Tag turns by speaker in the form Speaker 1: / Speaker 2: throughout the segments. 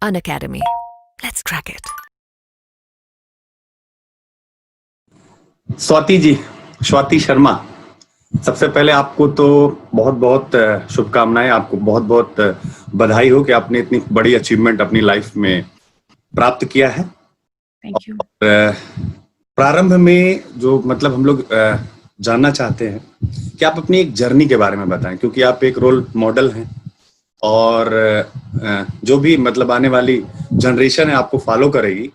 Speaker 1: Unacademy. Let's crack it.
Speaker 2: Swati ji, Swati Sharma, सबसे पहले आपको तो बहुत बहुत शुभकामनाएं, आपको बहुत बहुत बधाई हो कि आपने इतनी बड़ी अचीवमेंट अपनी लाइफ में प्राप्त किया है।
Speaker 3: Thank you.
Speaker 2: प्रारंभ में जो मतलब हम लोग जानना चाहते हैं कि आप अपनी एक जर्नी के बारे में बताएं, क्योंकि आप एक रोल मॉडल हैं और जो भी मतलब आने वाली जनरेशन है आपको फॉलो करेगी।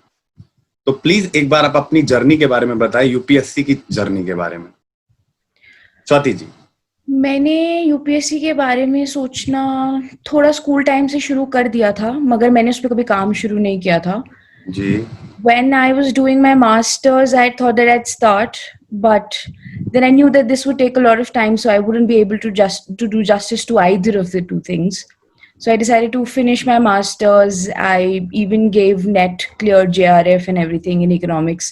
Speaker 2: तो प्लीज एक बार आप अपनी जर्नी के बारे में बताएं, यूपीएससी की जर्नी के बारे में। स्वाति जी।
Speaker 3: मैंने यूपीएससी के बारे में सोचना थोड़ा स्कूल टाइम से शुरू कर दिया था, मगर मैंने उस पर कभी काम शुरू नहीं किया था
Speaker 2: जी।
Speaker 3: When I was doing my masters, I thought that I'd start, but then I knew that this would take a lot of time, so I wouldn't be able to do justice to either of the two things. So I decided to finish my masters. I even gave NET, cleared JRF and everything in economics.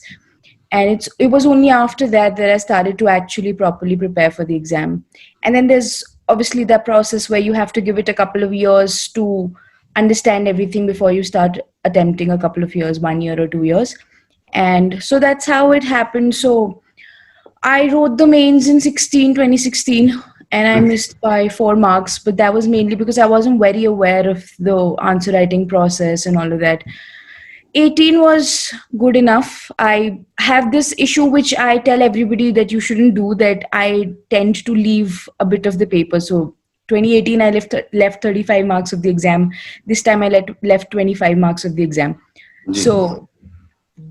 Speaker 3: And it was only after that I started to actually properly prepare for the exam. And then there's obviously that process where you have to give it a couple of years to understand everything before you start attempting a couple of years, 1 year or 2 years. And so that's how it happened. So I wrote the mains in 2016, and I missed by 4 marks, but that was mainly because I wasn't very aware of the answer writing process and all of that. 18 was good enough. I have this issue which I tell everybody that you shouldn't do, that I tend to leave a bit of the paper. So 2018 I left 35 marks of the exam. This time I left 25 marks of the exam. So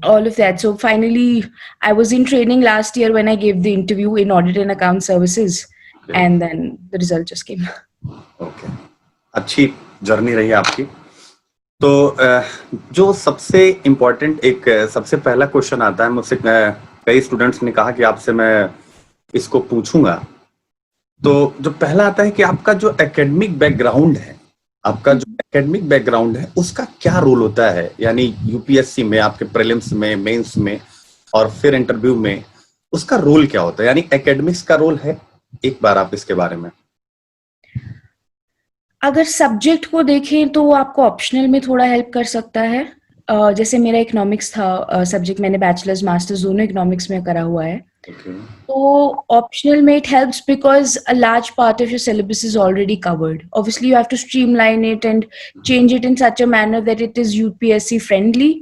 Speaker 3: all of that. So finally I was in training last year when I gave the interview in audit and account services, and then the result just came.
Speaker 2: Okay. अच्छी journey रही आपकी। तो जो सबसे important एक सबसे पहला question आता है मुझसे, कई स्टूडेंट्स ने कहा कि आपसे मैं इसको पूछूंगा। तो जो पहला आता है कि आपका जो एकेडमिक बैकग्राउंड है, उसका क्या रोल होता है, यानी यूपीएससी में, आपके प्रीलिम्स में, मेंस में और फिर इंटरव्यू में उसका रोल क्या होता है, यानी एकेडमिक्स का रोल है। एक बार आप इसके बारे में।
Speaker 3: अगर सब्जेक्ट को देखें तो वो आपको ऑप्शनल में थोड़ा हेल्प कर सकता है। जैसे मेरा इकोनॉमिक्स था सब्जेक्ट, मैंने बैचलर्स मास्टर्स दोनों इकोनॉमिक्स में करा हुआ है। तो ऑप्शनल में it helps because a large part of your syllabus is already covered. Obviously you have to streamline it and change it in such a manner that it is UPSC friendly,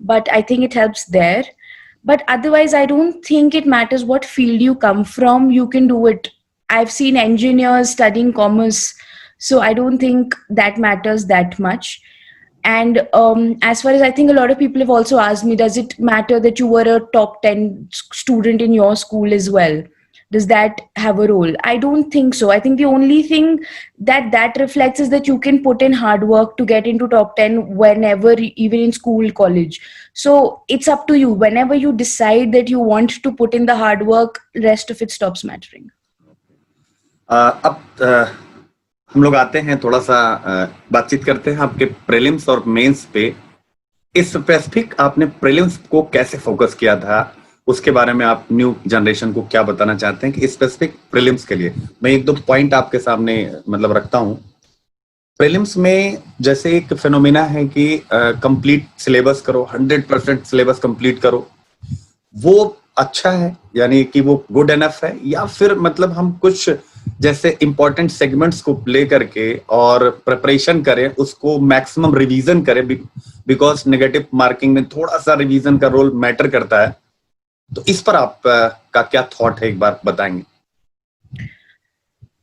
Speaker 3: but I think it helps there. But otherwise, I don't think it matters what field you come from. You can do it. I've seen engineers studying commerce, so I don't think that matters that much. And as far as I think a lot of people have also asked me, does it matter that you were a top 10 student in your school as well? Does that have a role? I don't think so. I think the only thing that reflects is that you can put in hard work to get into top 10 whenever, even in school, college. So it's up to you. Whenever you decide that you want to put in the hard work, rest of it stops mattering.
Speaker 2: अब हम लोग आते हैं, थोड़ा सा बातचीत करते हैं आपके प्रीलिम्स और मेंस पे। इस स्पेसिफिक आपने प्रीलिम्स को कैसे फोकस किया था, उसके बारे में आप न्यू जनरेशन को क्या बताना चाहते हैं कि स्पेसिफिक प्रीलिम्स के लिए? मैं एक दो पॉइंट आपके सामने मतलब रखता हूं। प्रीलिम्स में जैसे एक फिनोमिना है कि कंप्लीट सिलेबस करो, 100% सिलेबस कंप्लीट करो, वो अच्छा है, यानी कि वो गुड एनफ है, या फिर मतलब हम कुछ जैसे इंपॉर्टेंट सेगमेंट्स को प्ले करके और प्रिपरेशन करें, उसको मैक्सिमम रिवीजन करें, बिकॉज नेगेटिव मार्किंग में थोड़ा सा रिवीजन का रोल मैटर करता है। तो इस पर आप का क्या थॉट है, एक बार बताएंगे?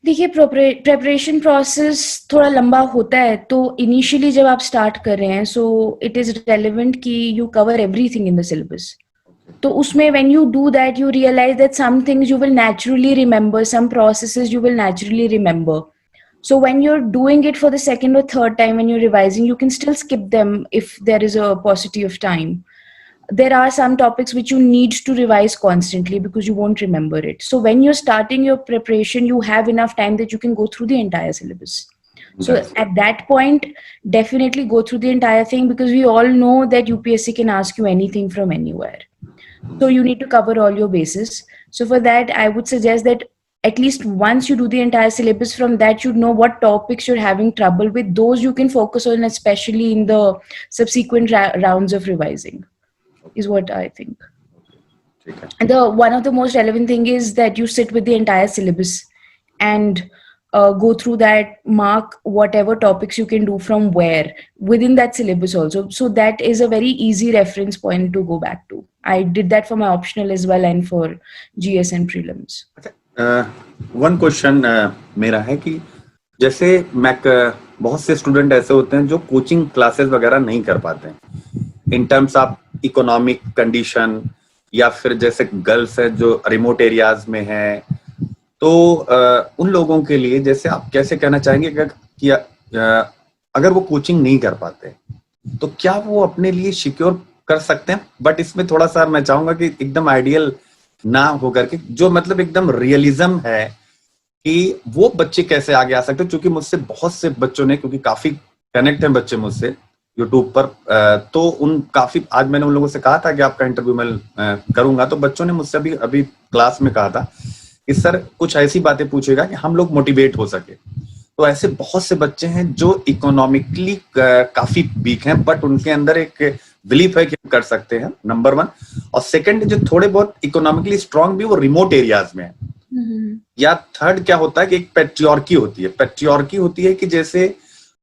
Speaker 3: देखिए, प्रिपरेशन प्रोसेस थोड़ा लंबा होता है। तो इनिशियली जब आप स्टार्ट कर रहे हैं, सो इट इज रेलेवेंट कि you cover everything in the syllabus. तो उसमें when you do that, you realise that some things you will naturally remember, some processes you will naturally remember. So when you're doing it for the second or third time and you're revising, you can still skip them if there is a paucity of time. There are some topics which you need to revise constantly because you won't remember it. So when you're starting your preparation, you have enough time that you can go through the entire syllabus. So at that point, definitely go through the entire thing, because we all know that UPSC can ask you anything from anywhere. So you need to cover all your bases. So for that, I would suggest that at least once you do the entire syllabus, from that you'd know what topics you're having trouble with. Those you can focus on, especially in the subsequent rounds of revising, is what I think.
Speaker 2: ठीक है.
Speaker 3: And one of the most relevant thing is that you sit with the entire syllabus and go through that, mark whatever topics you can do from where within that syllabus also. So that is a very easy reference point to go back to. I did that for my optional as well and for GS and prelims.
Speaker 2: One question मेरा है कि जैसे बहुत से student ऐसे होते हैं जो कोचिंग क्लासेस वगैरह नहीं कर पाते हैं इन टर्म्स ऑफ इकोनॉमिक कंडीशन, या फिर जैसे गर्ल्स है जो रिमोट एरियाज में है, तो उन लोगों के लिए जैसे आप कैसे कहना चाहेंगे कि अगर वो कोचिंग नहीं कर पाते तो क्या वो अपने लिए सिक्योर कर सकते हैं? बट इसमें थोड़ा सा मैं चाहूंगा कि एकदम आइडियल ना होकर के जो मतलब एकदम रियलिज्म है कि वो बच्चे कैसे आगे आ सकते हैं, क्योंकि मुझसे बहुत से बच्चों ने, क्योंकि काफी कनेक्ट हैं बच्चे मुझसे यूट्यूब पर, तो काफी आज मैंने उन लोगों से कहा था कि आपका इंटरव्यू मैं करूंगा, तो बच्चों ने मुझसे अभी क्लास में कहा था कि सर कुछ ऐसी बातें पूछेगा कि हम लोग मोटिवेट हो सके। तो ऐसे बहुत से बच्चे हैं जो इकोनॉमिकली काफी वीक हैं, बट उनके अंदर एक बिलीफ है कि हम कर सकते हैं, नंबर वन। और सेकंड, जो थोड़े बहुत इकोनॉमिकली स्ट्रांग भी वो रिमोट एरियाज में है। या थर्ड क्या होता है कि एक पेट्रियर्की होती है। पेट्रियर्की होती है कि जैसे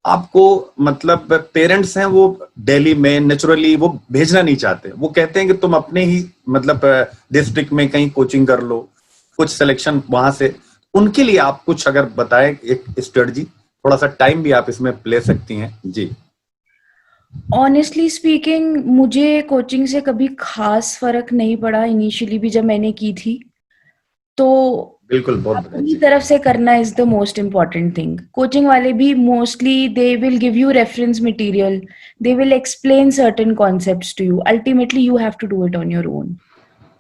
Speaker 2: आपको मतलब पेरेंट्स हैं वो दिल्ली में नेचुरली वो भेजना नहीं चाहते, वो कहते हैं कि तुम अपने ही मतलब डिस्ट्रिक्ट में कहीं कोचिंग कर लो, कुछ सिलेक्शन वहां से। उनके लिए आप कुछ अगर बताएं एक स्ट्रेटजी, थोड़ा सा टाइम भी आप इसमें ले सकती हैं जी।
Speaker 3: ऑनेस्टली स्पीकिंग, मुझे कोचिंग से कभी खास फर्क नहीं पड़ा इनिशियली भी जब मैंने की थी, तो
Speaker 2: बिल्कुल बहुत
Speaker 3: अपनी तरफ से करना is the most important thing. Coaching वाले भी mostly they will give you reference material, they will explain certain concepts to you, ultimately you have to do it on your own.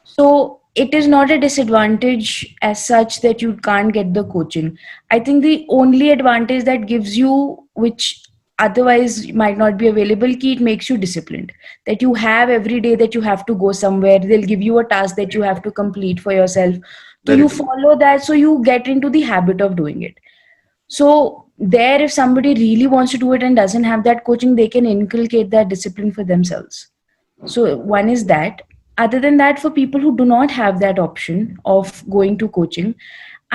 Speaker 3: So it is not a disadvantage as such that you can't get the coaching. I think the only advantage that gives you, which otherwise might not be available, it makes you disciplined, that you have every day that you have to go somewhere, they'll give you a task that you have to complete for yourself, so you follow that, so you get into the habit of doing it. So there, if somebody really wants to do it and doesn't have that coaching, they can inculcate that discipline for themselves. So one is that. Other than that, for people who do not have that option of going to coaching,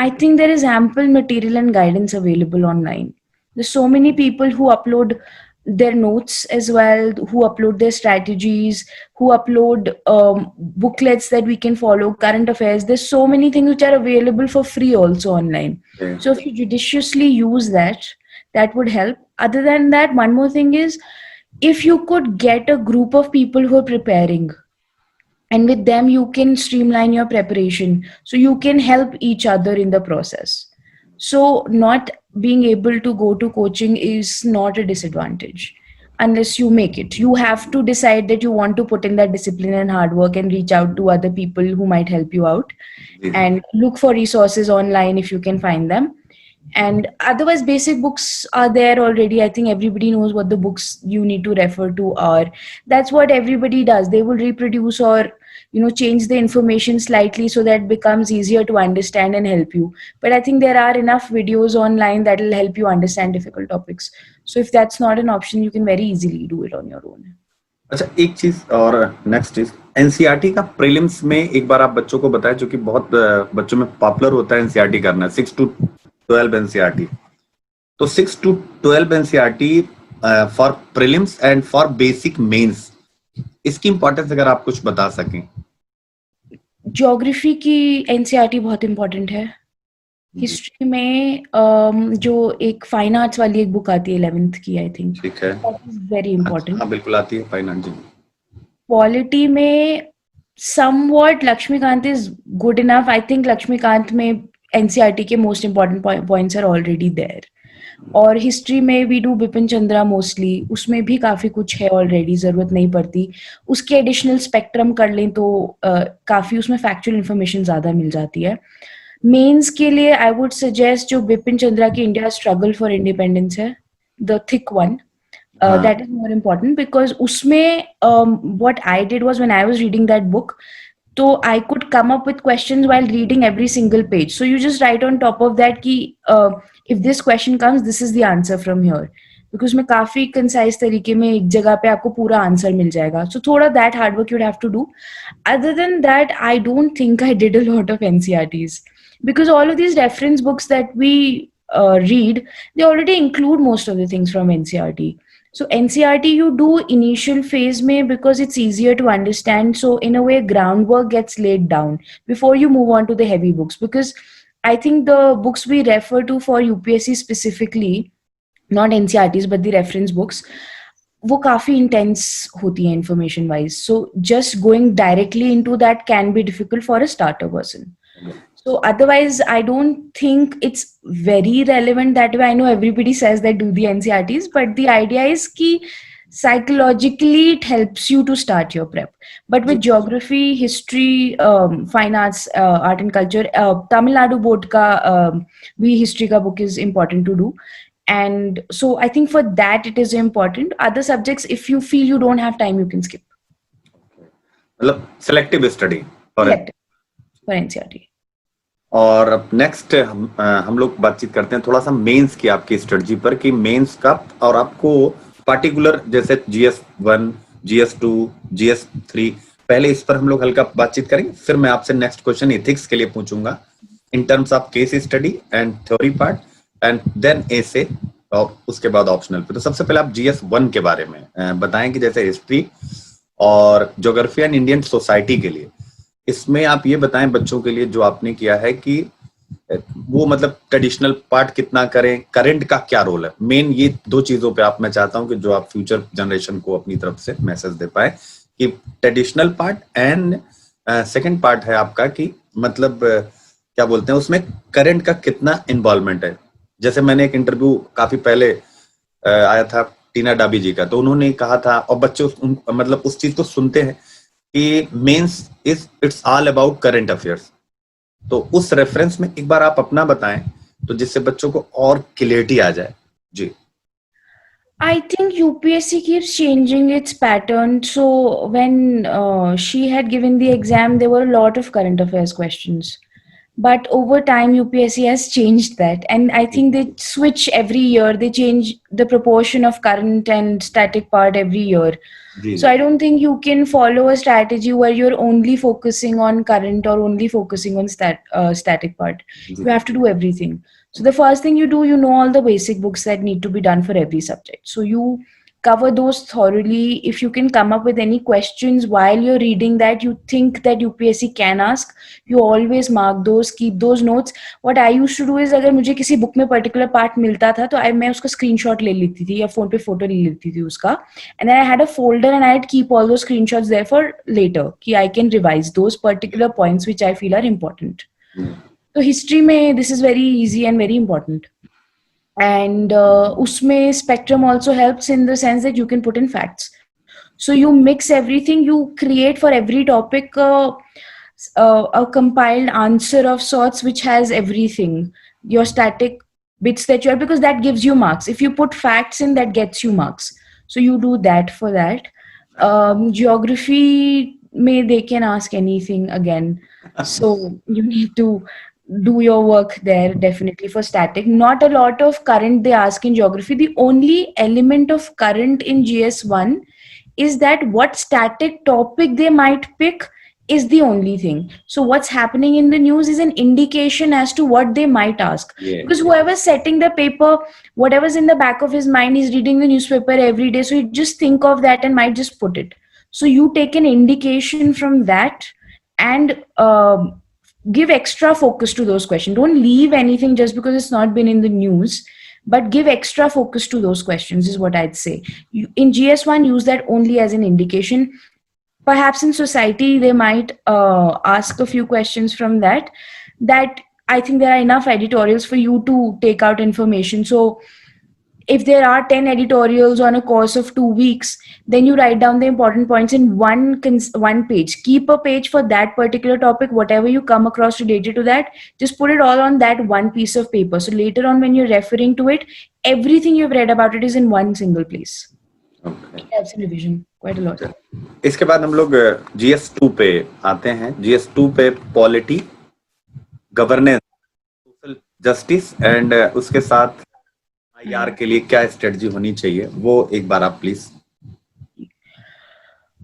Speaker 3: I think there is ample material and guidance available online. There's so many people who upload their notes as well, who upload their strategies, who upload booklets that we can follow, current affairs. There's so many things which are available for free also online. Yeah. So if you judiciously use that, that would help. Other than that, one more thing is, if you could get a group of people who are preparing, and with them you can streamline your preparation, so you can help each other in the process. So not being able to go to coaching is not a disadvantage unless you make it. You have to decide that you want to put in that discipline and hard work and reach out to other people who might help you out, and look for resources online if you can find them. And otherwise, basic books are there already. I think everybody knows what the books you need to refer to are. That's what everybody does. They will reproduce or change the information slightly so that it becomes easier to understand and help you. But I think there are enough videos online that will help you understand difficult topics. So if that's not an option, you can very easily do it on your own.
Speaker 2: अच्छा, एक चीज और next चीज, NCERT का prelims में एक बार आप बच्चों को बताएं, जो कि बहुत बच्चों में पॉपुलर होता है एनसीईआरटी करना, 6 to 12 एनसीईआरटी। तो 6 to 12 NCERT for prelims and for basic mains, इसकी इंपॉर्टेंस अगर आप कुछ बता सकें।
Speaker 3: ज्योग्राफी की एनसीईआरटी बहुत इंपॉर्टेंट है। हिस्ट्री में जो एक फाइन आर्ट्स वाली एक बुक आती है 11th की, आई थिंक,
Speaker 2: ठीक है,
Speaker 3: वेरी इंपॉर्टेंट।
Speaker 2: हाँ बिल्कुल आती है फाइन आर्ट जी।
Speaker 3: पॉलिटी में somewhat Laxmikanth is good enough. I think Laxmikanth में एनसीईआरटी के most important points are already there. और हिस्ट्री में we do Bipin Chandra mostly, उसमें भी काफी कुछ है ऑलरेडी, जरूरत नहीं पड़ती। उसके एडिशनल स्पेक्ट्रम कर लें तो काफी उसमें फैक्चुअल इंफॉर्मेशन ज्यादा मिल जाती है। मेंस के लिए आई वुड सजेस्ट जो बिपिन चंद्रा की इंडिया स्ट्रगल फॉर इंडिपेंडेंस है, the thick one, that is more important, because उसमें what I did was, when I was reading that book, So I could come up with questions while reading every single page. So you just write on top of that कि if this question comes, this is the answer from here. Because में काफी concise तरीके में एक जगह पे आपको पूरा आंसर मिल जाएगा. So थोड़ा that hard work you'd have to do. Other than that, I don't think I did a lot of NCRTs because all of these reference books that we read, they already include most of the things from NCRT. So NCRT you do initial phase mein because it's easier to understand. So in a way, groundwork gets laid down before you move on to the heavy books. Because I think the books we refer to for UPSC specifically, not NCRTs but the reference books, वो काफी intense होती है information wise. So just going directly into that can be difficult for a starter person. So otherwise, I don't think it's very relevant that way. I know everybody says that do the NCRTs, but the idea is कि psychologically it helps you to start your prep. But with geography, history, fine arts, art and culture, Tamil Nadu board ka भी history का book is important to do. And so I think for that it is important. Other subjects, if you feel you don't have time, you can skip.
Speaker 2: मतलब selective study
Speaker 3: for NCRT.
Speaker 2: और अब next हम लोग बातचीत करते हैं थोड़ा सा मेंस की आपकी स्ट्रेटजी पर कि मेंस का और आपको पार्टिकुलर जैसे GS1, GS2, GS3 पहले इस पर हम लोग हल्का बातचीत करेंगे, फिर मैं आपसे नेक्स्ट क्वेश्चन एथिक्स के लिए पूछूंगा in terms of case study and theory part and then essay और उसके बाद ऑप्शनल पे. तो सबसे पहले आप GS1 के बारे में बताएं कि जैसे हिस्ट्री और ज्योग्राफी एंड इंडियन सोसाइटी के लिए इसमें आप ये बताएं बच्चों के लिए जो आपने किया है कि वो मतलब ट्रेडिशनल पार्ट कितना करें, करंट का क्या रोल है. मेन ये दो चीजों पे आप मैं चाहता हूं कि जो आप फ्यूचर जनरेशन को अपनी तरफ से मैसेज दे पाए कि traditional part and second part है आपका कि मतलब क्या बोलते हैं उसमें करंट का कितना इन्वॉल्वमेंट है. जैसे मैंने एक इंटरव्यू काफी पहले आया था टीना डाबी जी का, तो उन्होंने कहा था और बच्चे मतलब उस चीज को सुनते हैं कि mains is it's all about current affairs. तो उस रेफरेंस में एक बार आप अपना बताएं तो जिससे बच्चों को और क्लियरिटी आ जाए. जी.
Speaker 3: I think UPSC keeps changing its pattern. So when she had given the exam, there were a lot of current affairs questions. But over time, UPSC has changed that. And I think they switch every year. They change the proportion of current and static part every year. So I don't think you can follow a strategy where you're only focusing on current or only focusing on static part. You have to do everything. So the first thing you do, you know all the basic books that need to be done for every subject. So you cover those thoroughly. If you can come up with any questions while you're reading that you think that UPSC can ask, you always mark those, keep those notes. What I used to do is अगर मुझे किसी book में particular part मिलता था तो मैं उसका screenshot ले लेती थी या phone पे photo ले लेती थी उसका, and then I had a folder and I'd keep all those screenshots there for later कि I can revise those particular points which I feel are important. So history में this is very easy and very important. And usme spectrum also helps in the sense that you can put in facts. So you mix everything, you create for every topic a compiled answer of sorts which has everything, your static bits that you have, because that gives you marks. If you put facts in, that gets you marks. So you do that for that. Geography, they can ask anything again. So you need to do your work there definitely for static. Not a lot of current they ask in geography. The only element of current in GS1 is that what static topic they might pick is the only thing. So what's happening in the news is an indication as to what they might ask. Because whoever's setting the paper, whatever's in the back of his mind, he's reading the newspaper every day. So you just think of that and might just put it. So you take an indication from that and give extra focus to those questions. Don't leave anything just because it's not been in the news, but give extra focus to those questions is what I'd say. In GS1, use that only as an indication. Perhaps in society, they might ask a few questions from that I think there are enough editorials for you to take out information. So if there are 10 editorials on a course of 2 weeks, then you write down the important points in one page. Keep a page for that particular topic. Whatever you come across related to that, just put it all on that one piece of paper. So later on, when you're referring to it, everything you've read about it is in one single place.
Speaker 2: Okay.
Speaker 3: have some revision, quite a lot.
Speaker 2: इसके बाद हम लोग GS2 पे आते हैं। GS2 पे polity, governance, social justice and उसके साथ IR के लिए क्या स्ट्रेटजी होनी चाहिए, वो एक बार आप please.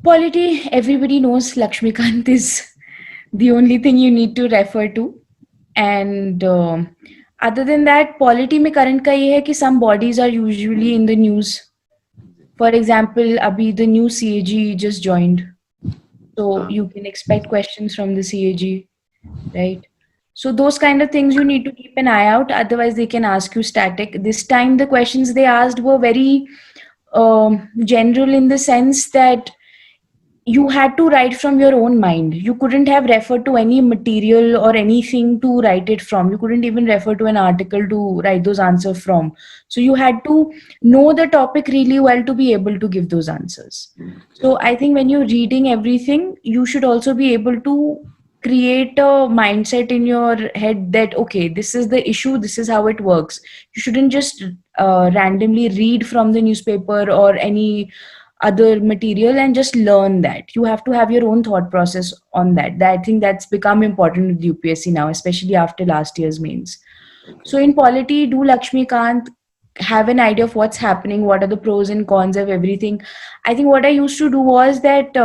Speaker 3: Polity, everybody knows Lakshmikant is the only thing you need to refer to. And other than that, polity में current का ये है कि some bodies are usually in the news. For example, abhi the new CAG just joined. So you can expect questions from the CAG, right? So those kind of things you need to keep an eye out. Otherwise, they can ask you static. This time, the questions they asked were very general in the sense that you had to write from your own mind. You couldn't have referred to any material or anything to write it from. You couldn't even refer to an article to write those answers from. So you had to know the topic really well to be able to give those answers. So I think when you're reading everything, you should also be able to create a mindset in your head that, okay, this is the issue, this is how it works. You shouldn't just randomly read from the newspaper or any other material and just learn that. You have to have your own thought process on that. I think that's become important with UPSC now, especially after last year's mains. So in polity, do Lakshmikant, have an idea of what's happening, what are the pros and cons of everything. I think what I used to do was that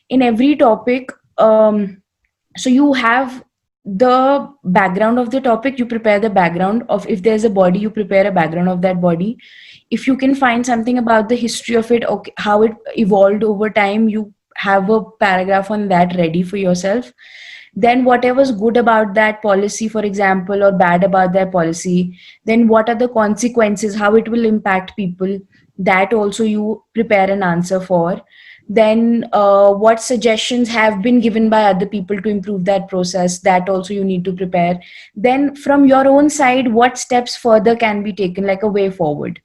Speaker 3: in every topic, so you have the background of the topic, you prepare the background of, if there's a body, you prepare a background of that body. If you can find something about the history of it, okay, how it evolved over time, you have a paragraph on that ready for yourself. Then whatever's good about that policy, for example, or bad about that policy, then what are the consequences, how it will impact people, that also you prepare an answer for. Then what suggestions have been given by other people to improve that process, that also you need to prepare. Then from your own side, what steps further can be taken, like a way forward.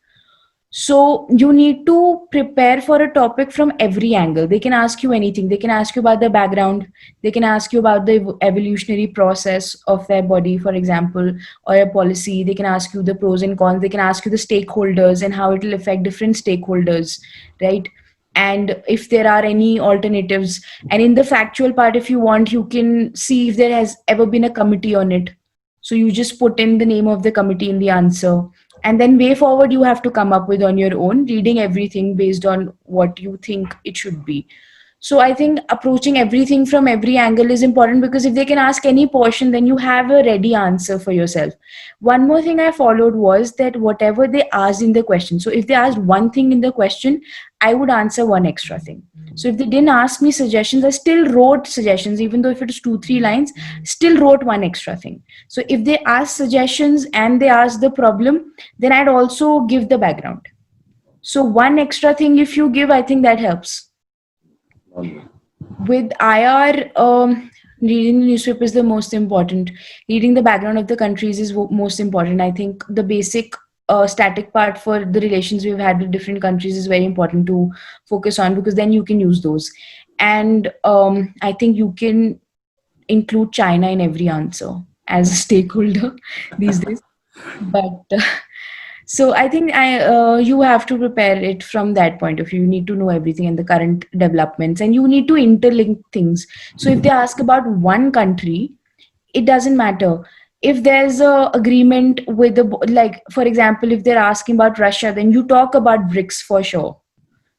Speaker 3: So you need to prepare for a topic from every angle. They can ask you anything. They can ask you about the background. They can ask you about the evolutionary process of their body, for example, or a policy. They can ask you the pros and cons. They can ask you the stakeholders and how it will affect different stakeholders, right? And if there are any alternatives. And in the factual part, if you want, you can see if there has ever been a committee on it. So you just put in the name of the committee in the answer. And then way forward, you have to come up with on your own, reading everything based on what you think it should be. So I think approaching everything from every angle is important, because if they can ask any portion, then you have a ready answer for yourself. One more thing I followed was that whatever they asked in the question, so if they asked one thing in the question, I would answer one extra thing. So if they didn't ask me suggestions, I still wrote suggestions, even though if it is 2-3 lines, still wrote one extra thing. So if they ask suggestions and they ask the problem, then I'd also give the background. So one extra thing if you give, I think that helps. With IR, reading the newspaper is the most important. Reading the background of the countries is most important. I think the basic static part for the relations we've had with different countries is very important to focus on, because then you can use those. And I think you can include China in every answer as a stakeholder these days. But so I think you have to prepare it from that point of view. You need to know everything and the current developments, and you need to interlink things. So if they ask about one country, it doesn't matter. If there's a agreement with like, for example, if they're asking about Russia, then you talk about BRICS for sure.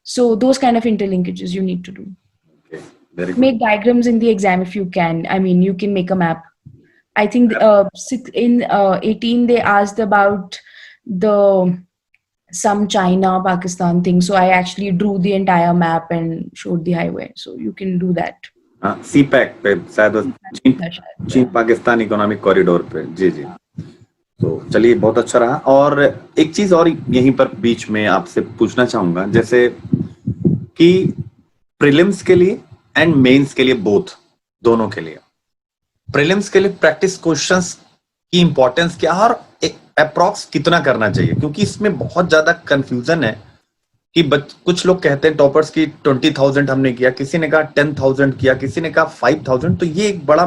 Speaker 3: So those kind of interlinkages you need to do.
Speaker 2: Okay, very good.
Speaker 3: Make diagrams in the exam if you can. I mean, you can make a map. I think in 18 they asked about some China Pakistan thing, so I actually drew the entire map and showed the highway, so you can do that.
Speaker 2: CPEC पे शायद चीन Pakistan economic corridor पे। जी जी, तो चलिए, बहुत अच्छा रहा। और एक चीज और यहीं पर बीच में आपसे पूछना चाहूंगा, जैसे कि प्रीलिम्स के लिए एंड मेंस के लिए, बोथ दोनों के लिए, प्रीलिम्स के लिए प्रैक्टिस क्वेश्चंस की इंपॉर्टेंस क्या है और अप्रॉक्स कितना करना चाहिए? क्योंकि इसमें बहुत ज्यादा कंफ्यूजन है कि कुछ लोग कहते हैं टॉपर्स की 20,000 हमने किया, किसी ने कहा 10,000 किया, किसी ने कहा 5,000। तो ये एक बड़ा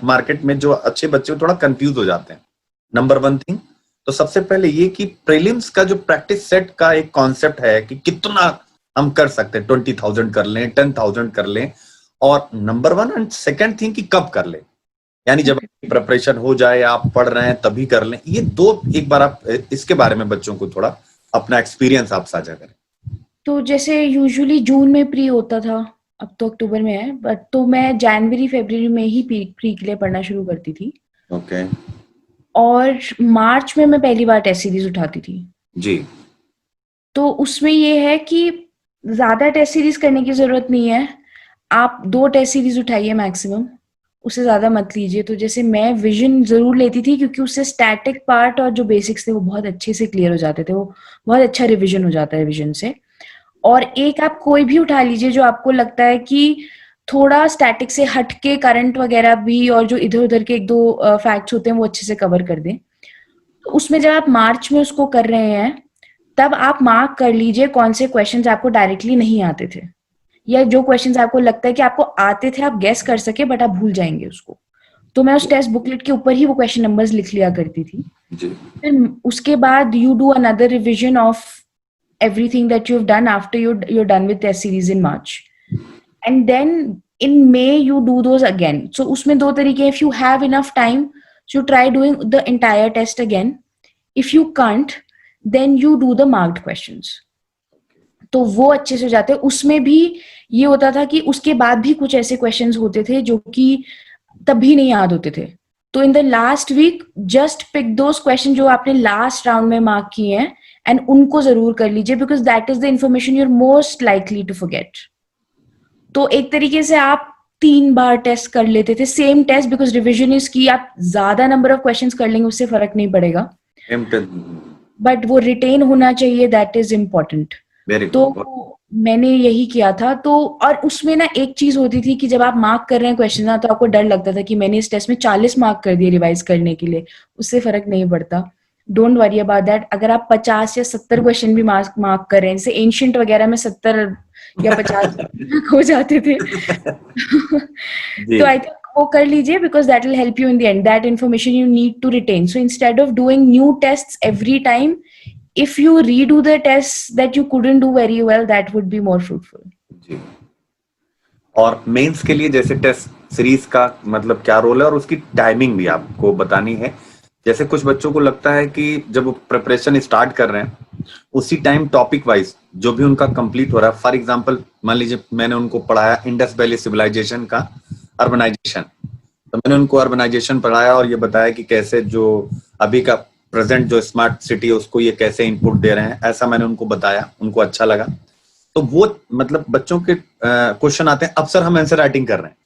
Speaker 2: मार्केट में जो अच्छे बच्चे थोड़ा कंफ्यूज हो जाते हैं। नंबर 1 थिंग, तो सबसे पहले ये कि प्रीलिम्स का जो प्रैक्टिस सेट का एक कॉन्सेप्ट है कि कितना हम कर सकते हैं, 20,000 कर लें, 10,000 कर लें, और नंबर 1 एंड सेकंड थिंग कि कब कर लें, यानी जब प्रिपरेशन हो जाए, आप पढ़ रहे हैं तभी कर लें। ये दो एक बार आप इसके बारे में बच्चों को थोड़ा अपना एक्सपीरियंस आप साझा करें।
Speaker 3: तो जैसे यूजुअली जून में प्री होता था, अब तो अक्टूबर में है, बट तो मैं जनवरी फरवरी में ही प्री के लिए पढ़ना शुरू करती थी,
Speaker 2: ओके
Speaker 3: और मार्च में मैं पहली बार टेस्ट सीरीज उठाती थी।
Speaker 2: जी।
Speaker 3: तो उसमें ये है कि ज्यादा टेस्ट सीरीज करने की जरूरत नहीं है, आप 2 टेस्ट सीरीज उठाइए मैक्सिमम, उससे ज्यादा मत लीजिए। तो जैसे मैं विजन जरूर लेती थी, क्योंकि उससे स्टैटिक पार्ट और जो बेसिक्स थे वो बहुत अच्छे से क्लियर हो जाते थे, वो बहुत अच्छा रिविजन हो जाता है विजन से। और एक आप कोई भी उठा लीजिए जो आपको लगता है कि थोड़ा स्टैटिक से हटके करंट वगैरह भी और जो इधर उधर के 1-2 फैक्ट्स होते हैं वो अच्छे से कवर कर दें। तो उसमें जब आप मार्च में उसको कर रहे हैं, तब आप मार्क कर लीजिए कौन से क्वेश्चंस आपको डायरेक्टली नहीं आते थे, या जो क्वेश्चंस आपको लगता है कि आपको आते थे, आप गेस कर सके बट आप भूल जाएंगे उसको। तो मैं उस टेस्ट बुकलेट के ऊपर ही वो क्वेश्चन नंबर्स लिख लिया करती थी।
Speaker 2: जी
Speaker 3: फिर उसके बाद you do another revision of everything that you've done after you're done with test series in March, and then in May you do those again. So उसमें 2 तरीके, if you have enough time, so try doing the entire test again. If you can't, then you do the marked questions. तो वो अच्छे से हो जाते हैं। उसमें भी ये होता था कि उसके बाद भी कुछ ऐसे क्वेश्चंस होते थे जो कि तब भी नहीं याद होते थे। तो in the last week just pick those question जो आपने लास्ट राउंड में मार्क किए हैं, एंड उनको जरूर कर लीजिए, because that is the information you are most likely to forget. तो एक तरीके से आप 3 बार टेस्ट कर लेते थे, same test, because revision is key, आप ज्यादा नंबर ऑफ क्वेश्चंस कर लेंगे उससे फर्क नहीं पड़ेगा, बट वो रिटेन होना चाहिए, दैट इज इम्पोर्टेंट। तो मैंने यही किया था। तो और उसमें ना एक चीज होती थी कि जब आप मार्क कर रहे हैं क्वेश्चन ना, तो आपको डर लगता था कि मैंने इस टेस्ट में 40 मार्क कर दिए रिवाइज करने के लिए, उससे फर्क नहीं पड़ता। Don't worry about that. अगर आप 50 या 70 क्वेश्चन भी मार्क कर रहे हैं, जैसे एंशिएंट वगैरह में 70 या 50 हो जाते थे तो आई थिंक वो कर लीजिए, because that will help you in the end, that information you need to retain. So instead of doing new tests every time, if you redo the tests that you couldn't do very well, that would be more fruitful.
Speaker 2: जी। और mains के लिए जैसे test series का मतलब क्या role है, और उसकी टाइमिंग भी आपको बतानी है। जैसे कुछ बच्चों को लगता है कि जब वो प्रिपरेशन स्टार्ट कर रहे हैं उसी टाइम टॉपिक वाइज जो भी उनका कंप्लीट हो रहा है, फॉर एग्जांपल मान लीजिए मैंने उनको पढ़ाया इंडस वैली सिविलाइजेशन का अर्बनाइजेशन, तो मैंने उनको अर्बनाइजेशन पढ़ाया और ये बताया कि कैसे जो अभी का प्रेजेंट जो स्मार्ट सिटी है उसको ये कैसे इनपुट दे रहे हैं, ऐसा मैंने उनको बताया, उनको अच्छा लगा। तो वो मतलब बच्चों के क्वेश्चन आते हैं, अब सर हम आंसर राइटिंग कर रहे हैं,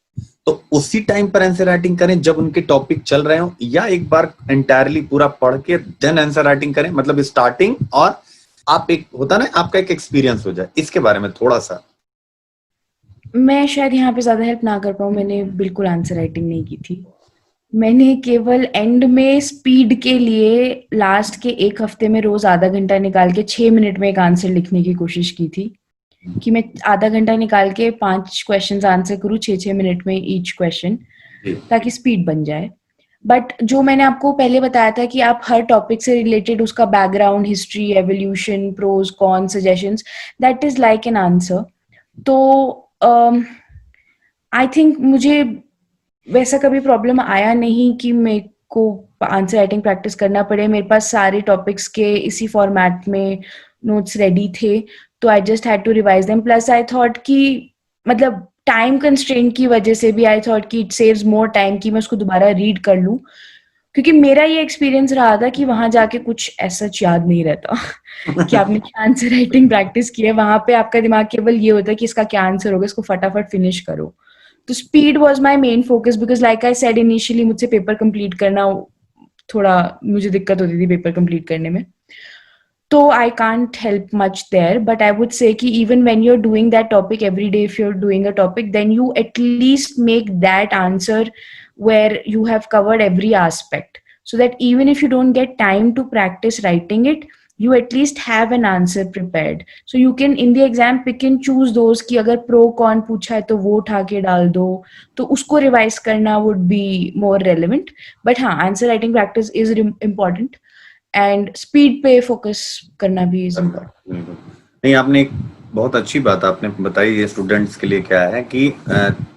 Speaker 2: तो उसी टाइम पर आंसर राइटिंग करें जब उनके टॉपिक चल रहे हो, या एक बार एंटायरली पूरा पढ़ के देन आंसर राइटिंग करें, मतलब स्टार्टिंग, और आप एक होता ना आपका एक एक्सपीरियंस हो जाए। इसके बारे में थोड़ा सा।
Speaker 3: मैं शायद यहाँ पे ज्यादा हेल्प ना कर पाऊँ, मैंने बिल्कुल आंसर राइटिंग नहीं की थी। मैंने केवल एंड में स्पीड के लिए लास्ट के 1 हफ्ते में रोज आधा घंटा निकाल के 6 मिनट में एक आंसर लिखने की कोशिश की थी, कि मैं आधा घंटा निकाल के 5 क्वेश्चंस आंसर करूँ 6-6 मिनट में ईच क्वेश्चन, ताकि स्पीड बन जाए। बट जो मैंने आपको पहले बताया था कि आप हर टॉपिक से रिलेटेड उसका background, history, evolution, pros, cons, suggestions, that is like an answer. तो आई थिंक मुझे वैसा कभी प्रॉब्लम आया नहीं कि मेरे को आंसर राइटिंग प्रैक्टिस करना पड़े। मेरे पास सारे टॉपिक्स के इसी फॉर्मेट में नोट्स रेडी थे, तो I just had to revise them. Plus I thought कि मतलब टाइम कंस्ट्रेंट की वजह से भी आई थॉट कि इट सेव्स मोर टाइम कि मैं उसको दोबारा रीड कर लूँ, क्योंकि मेरा ये एक्सपीरियंस रहा था कि वहां जाके कुछ ऐसा याद नहीं रहता कि आपने आंसर राइटिंग प्रैक्टिस की है। वहां पे आपका दिमाग केवल ये होता है कि इसका क्या आंसर होगा, इसको फटाफट फिनिश करो। तो speed was my main focus, because like I said initially, मुझसे पेपर कंप्लीट करना थोड़ा मुझे दिक्कत होती थी पेपर कंप्लीट करने में, तो I can't help much there. But I would say कि even when you are doing that topic every day, if you are doing a topic, then you at least make that answer where you have covered every aspect, so that even if you don't get time to practice writing it, you at least have an answer prepared. So you can in the exam pick and choose those कि अगर pro con पूछा है तो वो उठा के डाल दो, तो उसको रिवाइज करना would be more relevant. But हाँ, answer writing practice is important and speed पे focus करना भी is important.
Speaker 2: नहीं, आपने बहुत अच्छी बात आपने बताई ये स्टूडेंट्स के लिए क्या है कि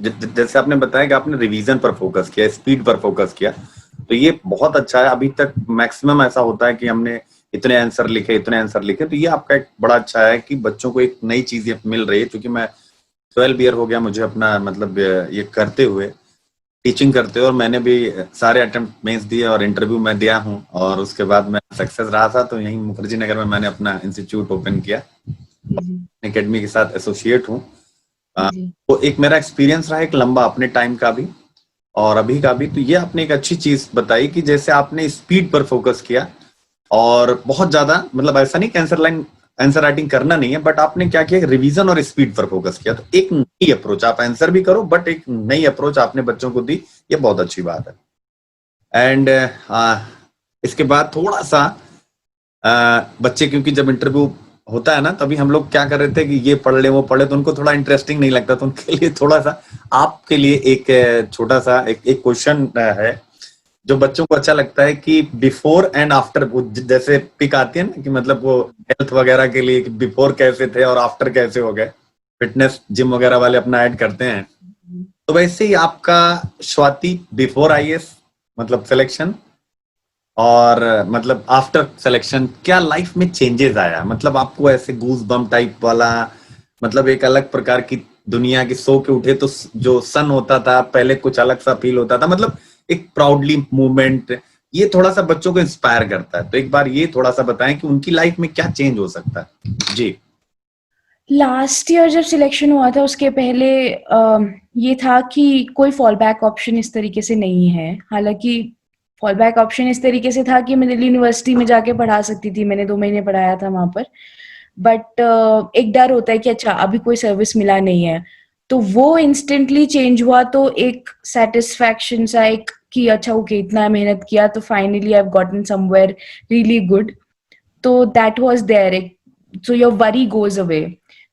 Speaker 2: जैसे आपने बताया कि आपने रिवीजन पर फोकस किया, स्पीड पर फोकस किया, तो ये बहुत अच्छा है। अभी तक मैक्सिमम ऐसा होता है कि हमने इतने आंसर लिखे, तो ये आपका एक बड़ा अच्छा है कि बच्चों को एक नई चीज मिल रही है। क्योंकि मैं 12 ईयर हो गया मुझे अपना मतलब ये करते हुए, टीचिंग करते हुए, और मैंने भी सारे अटेम्प्ट मेंस दिए और इंटरव्यू मैं दिया हूँ, और उसके बाद मैं सक्सेस रहा था। तो यहीं मुखर्जी नगर में मैंने अपना इंस्टीट्यूट ओपन किया,
Speaker 3: जी
Speaker 2: एकेडमी के साथ एसोसिएट हूँ।
Speaker 3: जी
Speaker 2: तो एक मेरा एक्सपीरियंस रहा एक लंबा, अपने टाइम का भी और अभी का भी। तो ये आपने एक अच्छी चीज बताई कि जैसे आपने स्पीड पर फोकस किया, और बहुत ज्यादा मतलब ऐसा नहीं कि आंसर राइटिंग करना नहीं है, बट आपने क्या किया, रिवीजन और स्पीड पर फोकस किया। तो एक नई अप्रोच, आप आंसर भी करो बट एक नई अप्रोच आपने बच्चों को दी, ये बहुत अच्छी बात है। एंड इसके बाद थोड़ा सा बच्चे, क्योंकि जब इंटरव्यू होता है ना, तभी हम लोग क्या कर रहे थे कि ये पढ़ ले वो पढ़ ले, तो उनको थोड़ा इंटरेस्टिंग नहीं लगता। तो उनके लिए थोड़ा सा आपके लिए एक छोटा सा एक क्वेश्चन है जो बच्चों को अच्छा लगता है कि बिफोर एंड आफ्टर, वो जैसे पिक आती है ना कि मतलब वो हेल्थ वगैरह के लिए कि बिफोर कैसे थे और आफ्टर कैसे हो गए, फिटनेस जिम वगैरह वाले अपना ऐड करते हैं। तो वैसे ही आपका स्वाति बिफोर आईएएस मतलब सिलेक्शन और मतलब आफ्टर सिलेक्शन क्या लाइफ में चेंजेस आया, मतलब आपको ऐसे गूज बम टाइप वाला, मतलब एक अलग प्रकार की दुनिया की, सो के उठे तो जो सन होता था पहले कुछ अलग सा फील होता था, मतलब एक प्राउडली मूवमेंट, ये थोड़ा सा बच्चों को इंस्पायर करता है। तो एक बार ये थोड़ा सा बताएं कि उनकी लाइफ में क्या चेंज हो सकता है। जी
Speaker 3: लास्ट ईयर जब सिलेक्शन हुआ था उसके पहले ये था कि कोई फॉल बैक ऑप्शन इस तरीके से नहीं है। हालांकि फॉल बैक ऑप्शन इस तरीके से था कि मैं दिल्ली यूनिवर्सिटी में जाके पढ़ा सकती थी, मैंने 2 महीने पढ़ाया था वहां पर। बट एक डर होता है कि अच्छा अभी कोई सर्विस मिला नहीं है, तो वो इंस्टेंटली चेंज हुआ। तो एक सेटिस्फैक्शन सा, एक कि अच्छा ओके इतना मेहनत किया तो finally I have gotten somewhere really good, तो that was there. So your worry goes away.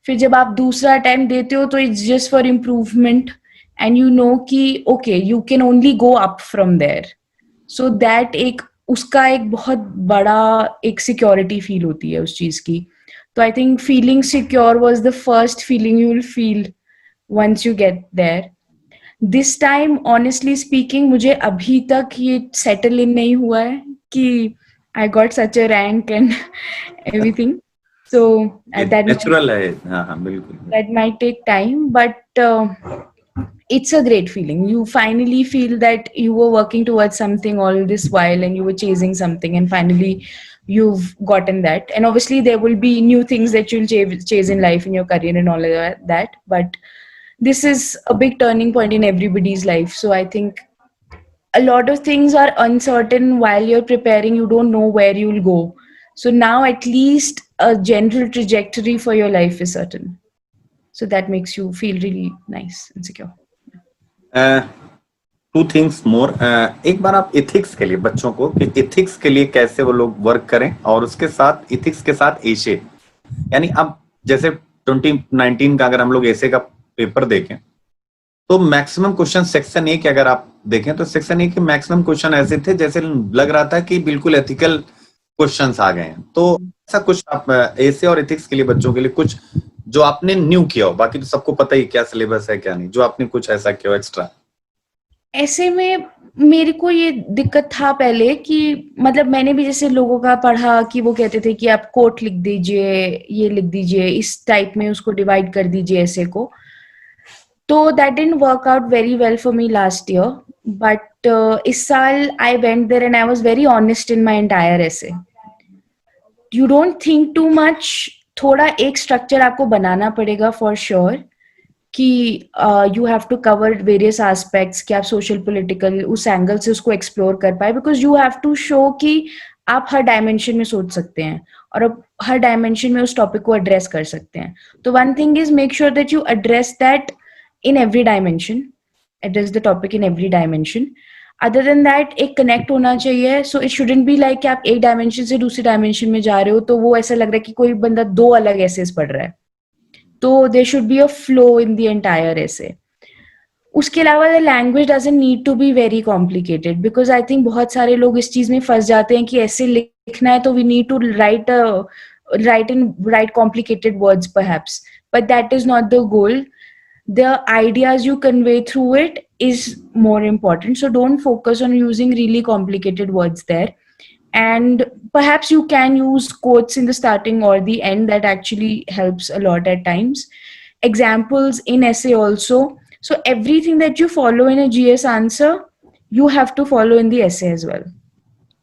Speaker 3: फिर जब आप दूसरा अटेम्प्ट देते हो तो it's just for improvement, and you know कि okay you can only go up from there. So that एक उसका एक बहुत बड़ा एक सिक्योरिटी फील होती है उस चीज की। तो I think feeling secure was the first feeling you will feel once you get there. This time honestly speaking मुझे अभी तक ये सेटल इन नहीं हुआ है कि I got such a rank and everything. So that
Speaker 2: natural है, हाँ हाँ बिल्कुल।
Speaker 3: that might take time, but it's a great feeling. You finally feel that you were working towards something all this while and you were chasing something, and finally you've gotten that. And obviously there will be new things that you'll chase in life, in your career and all of that, but this is a big turning point in everybody's life. So I think a lot of things are uncertain while you're preparing. You don't know where you'll go. So now at least a general trajectory for your life is certain. So that makes you feel really nice and secure.
Speaker 2: Two things more, एक बार आप ethics के लिए बच्चों को, कि ethics के लिए कैसे वो लोग वर्क करें, और उसके साथ एथिक्स के साथ एशे, यानी अब जैसे 2019 का अगर हम लोग एशे का पेपर देखें तो मैक्सिमम क्वेश्चन सेक्शन ए के अगर आप देखें तो सेक्शन ए के मैक्सिमम क्वेश्चन ऐसे थे जैसे लग रहा था कि बिल्कुल एथिकल क्वेश्चंस आ गए हैं। तो ऐसा कुछ आप एशे और एथिक्स के लिए बच्चों के लिए कुछ जो आपने न्यू किया हो, बाकी तो सबको पता ही क्या सिलेबस है क्या नहीं, जो आपने कुछ ऐसा किया हो एक्स्ट्रा।
Speaker 3: ऐसे में मेरे को ये दिक्कत था पहले कि मतलब मैंने भी जैसे लोगों का पढ़ा कि वो कहते थे कि आप कोट लिख दीजिए, ये लिख दीजिए, इस टाइप में उसको डिवाइड कर दीजिए ऐसे को। तो that didn't work out very well for me last year, but इस साल I went there and I was very honest in my entire essay. You don't think too much, थोड़ा एक स्ट्रक्चर आपको बनाना पड़ेगा फॉर श्योर कि you have to cover various aspects, कि आप सोशल पॉलिटिकल उस एंगल से उसको एक्सप्लोर कर पाए, because you have to show कि आप हर डायमेंशन में सोच सकते हैं और अब हर डायमेंशन में उस टॉपिक को एड्रेस कर सकते हैं। तो one thing is make sure that you address that in every dimension, address the topic in every dimension. Other than that एक कनेक्ट होना चाहिए। so it shouldn't be like कि आप एक डायमेंशन से दूसरी डायमेंशन में जा रहे हो तो वो ऐसा लग रहा है कि कोई बंदा 2 अलग एसेस पढ़ रहा है। तो there should be a flow in the entire essay. उसके अलावा the language doesn't need to be very complicated, because I think बहुत सारे लोग इस चीज में फंस जाते हैं कि ऐसे लिखना है तो we need to write complicated words perhaps, but that is not the goal. The ideas you convey through it is more important. So don't focus on using really complicated words there. And perhaps you can use quotes in the starting or the end. That actually helps a lot at times. Examples in essay also. So everything that you follow in a GS answer, you have to follow in the essay as well.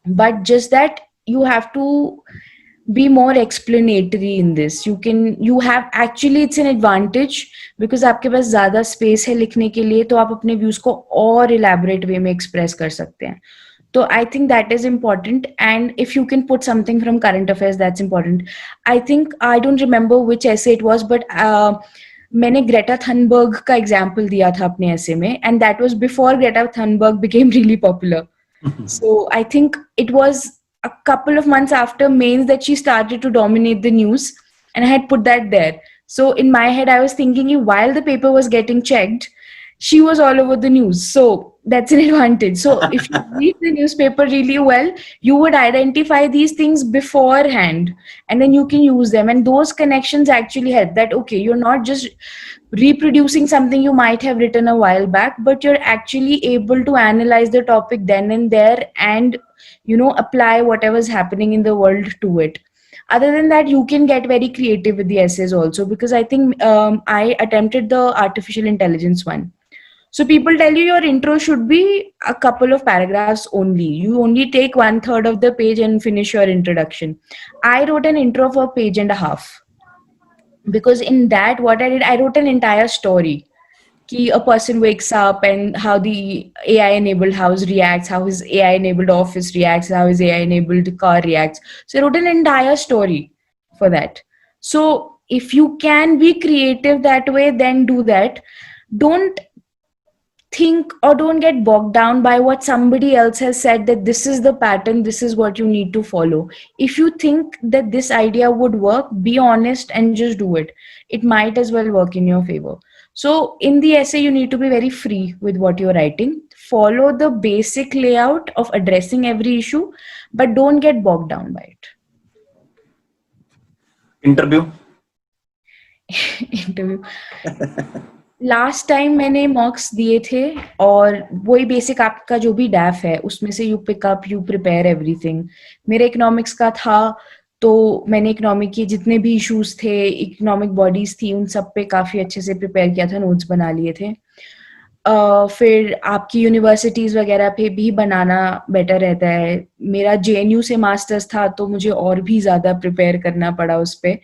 Speaker 3: But just that you have to be more explanatory in this. You have actually, it's an advantage because आपके पास ज़्यादा space है लिखने के लिए, तो आप अपने views को और elaborate way में express कर सकते हैं. So I think that is important, and if you can put something from current affairs, that's important. I think I don't remember which essay it was, but मैंने Greta Thunberg का example दिया था अपने essay में, and that was before Greta Thunberg became really popular. So I think it was a couple of months after mains that she started to dominate the news, and I had put that there. So in my head, I was thinking while the paper was getting checked, she was all over the news. So that's an advantage. So if you read the newspaper really well, you would identify these things beforehand, and then you can use them. And those connections actually help. That, okay, you're not just reproducing something you might have written a while back, but you're actually able to analyze the topic then and there, and apply whatever's happening in the world to it. Other than that, you can get very creative with the essays also, because I think I attempted the artificial intelligence one. So people tell you your intro should be a couple of paragraphs only. You only take 1/3 of the page and finish your introduction. I wrote an intro for a page and a half, because in that, what I did, I wrote an entire story. Ki a person wakes up and how the AI-enabled house reacts, how his AI-enabled office reacts, how his AI-enabled car reacts. So I wrote an entire story for that. So if you can be creative that way, then do that. Don't think or don't get bogged down by what somebody else has said, that this is the pattern, this is what you need to follow. If you think that this idea would work, be honest and just do it. It might as well work in your favor. So in the essay, you need to be very free with what you're writing. Follow the basic layout of addressing every issue, but don't get bogged down by it.
Speaker 2: Interview.
Speaker 3: Last time मैंने मॉक्स दिए थे, और वही basic आपका जो भी डैफ है उसमें से you pick up, you prepare everything. मेरे इकोनॉमिक्स का था, तो मैंने इकोनॉमिक के जितने भी इश्यूज थे, इकोनॉमिक बॉडीज थी, उन सब पे काफी अच्छे से प्रिपेयर किया था, नोट्स बना लिए थे. फिर आपकी यूनिवर्सिटीज वगैरह पे भी बनाना बेटर रहता है. मेरा JNU से मास्टर्स था, तो मुझे और भी ज्यादा प्रिपेयर करना पड़ा उस पे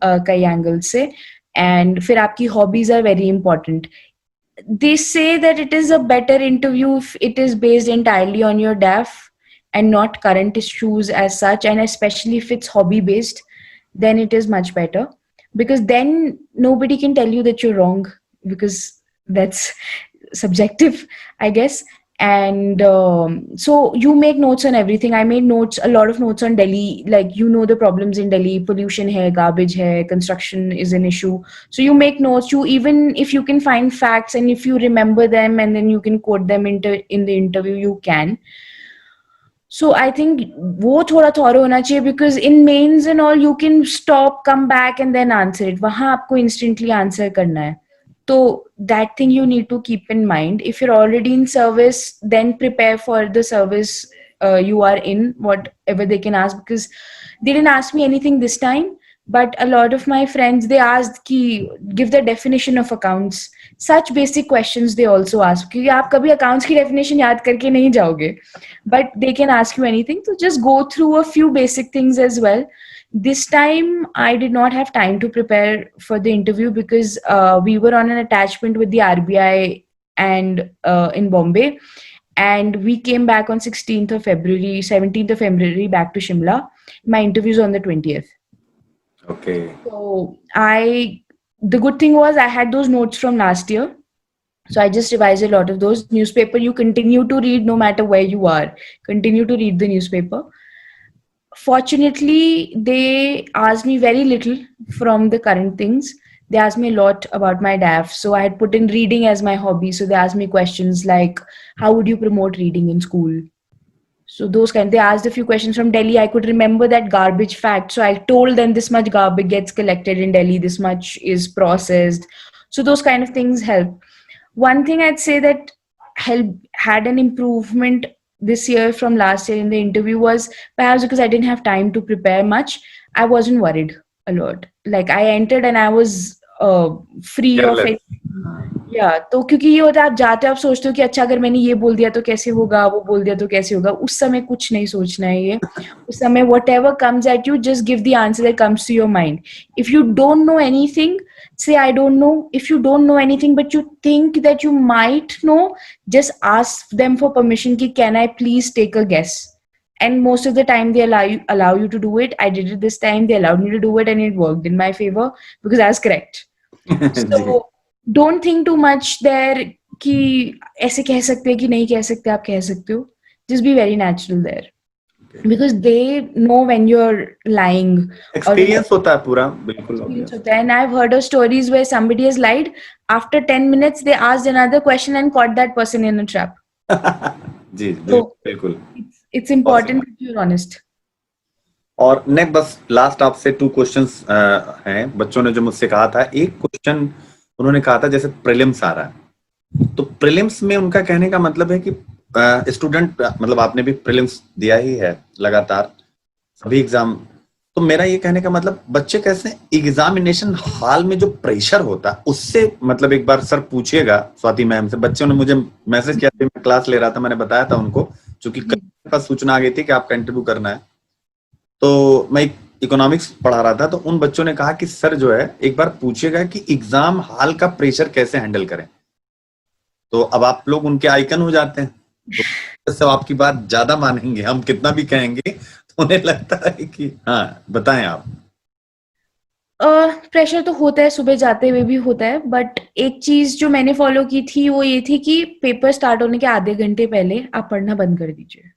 Speaker 3: कई एंगल से. And फिर आपकी hobbies are very important. They say that it is a better interview if it is based entirely on your DAF and not current issues as such, and especially if it's hobby based, then it is much better, because then nobody can tell you that you're wrong, because that's subjective, I guess. And so you make notes on everything. I made notes, a lot of notes on Delhi, like the problems in Delhi, pollution hai, garbage hai, construction is an issue. So you make notes. You, even if you can find facts and if you remember them and then you can quote them in the interview, you can. So I think वो थोड़ा thorough होना चाहिए, because in mains and all you can stop, come back and then answer it. वहाँ आपको instantly answer करना है. So that thing you need to keep in mind. If you're already in service, then prepare for the service you are in, whatever they can ask, because they didn't ask me anything this time, but a lot of my friends, they asked give the definition of accounts. Such basic questions they also ask, क्योंकि आप कभी accounts की definition याद करके नहीं जाओगे, but they can ask you anything. So just go through a few basic things as well. This time, I did not have time to prepare for the interview, because we were on an attachment with the RBI and in Bombay, and we came back on 16th of February, 17th of February back to Shimla. My interview is on the 20th.
Speaker 2: Okay.
Speaker 3: So the good thing was I had those notes from last year. So I just revised a lot of those. Newspaper, you continue to read no matter where you are. Continue to read the newspaper. Fortunately, they asked me very little from the current things. They asked me a lot about my DAF. So I had put in reading as my hobby. So they asked me questions like, how would you promote reading in school? So those kind, they asked a few questions from Delhi. I could remember that garbage fact. So I told them this much garbage gets collected in Delhi, this much is processed. So those kind of things help. One thing I'd say that had an improvement this year from last year in the interview was perhaps because I didn't have time to prepare much. I wasn't worried a lot. Like I entered and I was free of
Speaker 2: Careless.
Speaker 3: it. या तो क्योंकि ये होता है आप जाते हो आप सोचते हो कि अच्छा अगर मैंने ये बोल दिया तो कैसे होगा वो बोल दिया तो कैसे होगा उस समय कुछ नहीं सोचना है ये उस समय whatever comes at you just give the answer that comes to your mind if you don't know anything say I don't know if you don't know anything but you think that you might know just ask them for permission ki can I please take a guess and most of the time they allow you to do it. I did it this time, they allowed me to do it and it worked in my favor because I was correct. So don't think too much there कि ऐसे कह सकते हैं कि नहीं कह सकते आप कह सकते हो just be very natural there because they know when you're lying
Speaker 2: experience होता है पूरा बिल्कुल
Speaker 3: and I've heard of stories where somebody has lied after 10 minutes they asked another question and caught that person in a trap.
Speaker 2: Ji
Speaker 3: So,
Speaker 2: बिल्कुल
Speaker 3: it's important that you're honest.
Speaker 2: और next बस last आपसे 2 questions हैं बच्चों ने जो मुझसे कहा था एक क्वेश्चन उन्होंने कहा था जैसे प्रीलिम्स आ रहा है तो प्रीलिम्स में उनका कहने का मतलब है कि स्टूडेंट मतलब आपने भी प्रीलिम्स दिया ही है लगातार सभी एग्जाम तो मेरा ये कहने का मतलब बच्चे कैसे एग्जामिनेशन हॉल में जो प्रेशर होता है उससे मतलब एक बार सर पूछिएगा स्वाति मैम से बच्चों ने मुझे मैसेज किया था मैं क्लास ले रहा था मैंने बताया था उनको क्योंकि कल पास सूचना आ गई थी कि आपका इंटरव्यू करना है तो मैं इकोनॉमिक्स पढ़ा रहा था तो उन बच्चों ने कहा कि सर जो है एक बार पूछिएगा कि एग्जाम हॉल का प्रेशर कैसे हैंडल करें तो अब आप लोग उनके आइकन हो जाते हैं तो सब आपकी बात ज्यादा मानेंगे हम कितना भी कहेंगे तो उन्हें लगता है कि हाँ बताएं आप
Speaker 3: प्रेशर तो होता है सुबह जाते हुए भी होता है बट एक चीज जो मैंने फॉलो की थी वो ये थी कि पेपर स्टार्ट होने के आधे घंटे पहले आप पढ़ना बंद कर दीजिए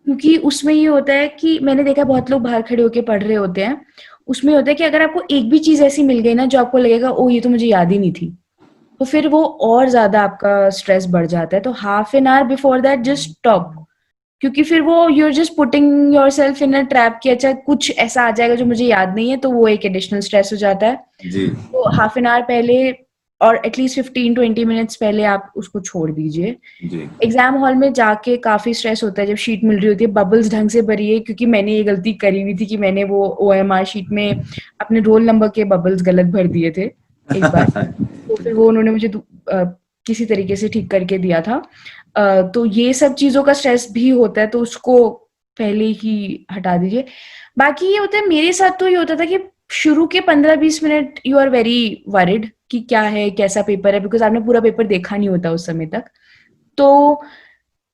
Speaker 3: क्योंकि उसमें ये होता है कि मैंने देखा बहुत लोग बाहर खड़े होके पढ़ रहे होते हैं उसमें होता है कि अगर आपको एक भी चीज ऐसी मिल गई ना जो आपको लगेगा ओ ये तो मुझे याद ही नहीं थी तो फिर वो और ज्यादा आपका स्ट्रेस बढ़ जाता है तो half an hour before that just stop क्योंकि फिर वो you're just putting your self in a trap कि अच्छा कुछ ऐसा आ जाएगा जो मुझे याद नहीं है तो वो एक एडिशनल स्ट्रेस हो जाता है
Speaker 2: जी
Speaker 3: तो हाफ एन आवर पहले और एटलीस्ट 15-20 मिनट्स पहले आप उसको छोड़ दीजिए एग्जाम हॉल में जाके काफी स्ट्रेस होता है जब शीट मिल रही होती है बबल्स ढंग से भरिए क्योंकि मैंने ये गलती करी हुई थी कि मैंने वो OMR शीट में अपने रोल नंबर के बबल्स गलत भर दिए थे एक बार तो फिर वो उन्होंने मुझे किसी तरीके से ठीक करके दिया था तो ये सब चीजों का स्ट्रेस भी होता है तो उसको पहले ही हटा दीजिए बाकी ये होता है मेरे साथ तो ये होता था कि शुरू के 15-20 minute you are very worried कि क्या है कैसा पेपर है बिकॉज आपने पूरा पेपर देखा नहीं होता उस समय तक तो